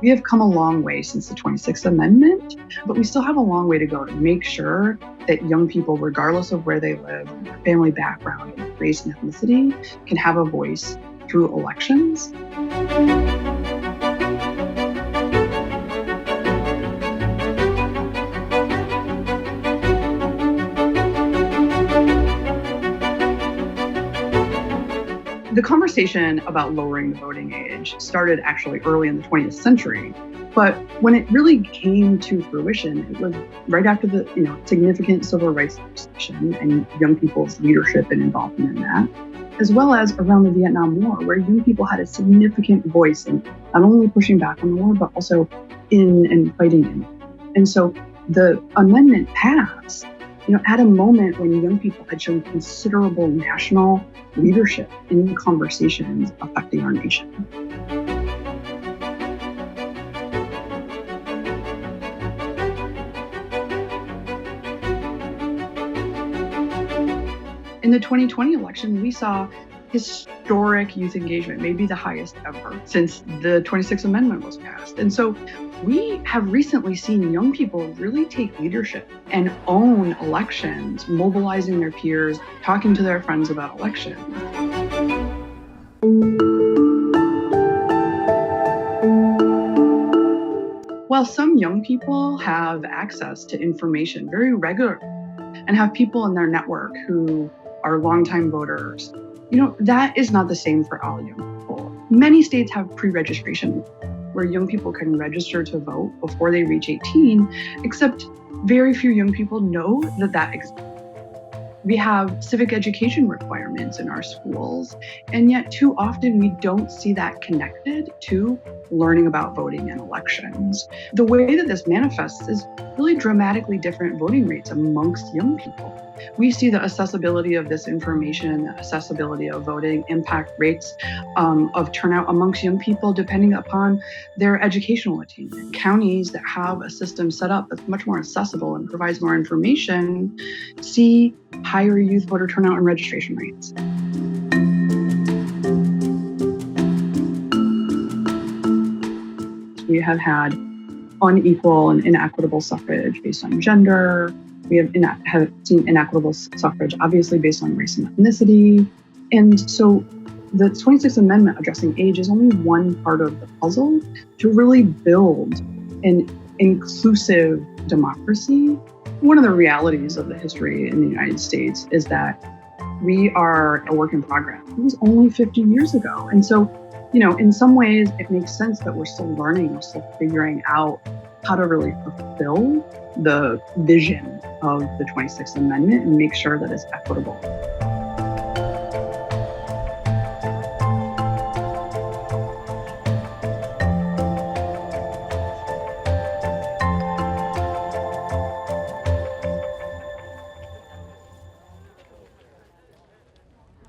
We have come a long way since the 26th Amendment, but we still have a long way to go to make sure that young people, regardless of where they live, their family background, race, and ethnicity, can have a voice through elections. The conversation about lowering the voting age started actually early in the 20th century, but when it really came to fruition, it was right after the significant civil rights legislation and young people's leadership and involvement in that, as well as around the Vietnam War, where young people had a significant voice in not only pushing back on the war, but also in and fighting in it. And so the amendment passed at a moment when young people had shown considerable national leadership in conversations affecting our nation. In the 2020 election, we saw historic youth engagement, maybe the highest ever since the 26th Amendment was passed. And so we have recently seen young people really take leadership and own elections, mobilizing their peers, talking to their friends about elections. While some young people have access to information very regularly and have people in their network who are longtime voters, that is not the same for all young people. Many states have pre-registration where young people can register to vote before they reach 18, except very few young people know that exists. We have civic education requirements in our schools, and yet too often we don't see that connected to learning about voting and elections. The way that this manifests is really dramatically different voting rates amongst young people. We see the accessibility of this information, the accessibility of voting impact rates of turnout amongst young people depending upon their educational attainment. Counties that have a system set up that's much more accessible and provides more information see higher youth voter turnout and registration rates. We have had unequal and inequitable suffrage based on gender. We have seen inequitable suffrage, obviously, based on race and ethnicity. And so the 26th Amendment addressing age is only one part of the puzzle to really build an inclusive democracy. One of the realities of the history in the United States is that we are a work in progress. It was only 50 years ago. And so, in some ways, it makes sense that we're still learning, we're still figuring out how to really fulfill the vision of the 26th Amendment and make sure that it's equitable.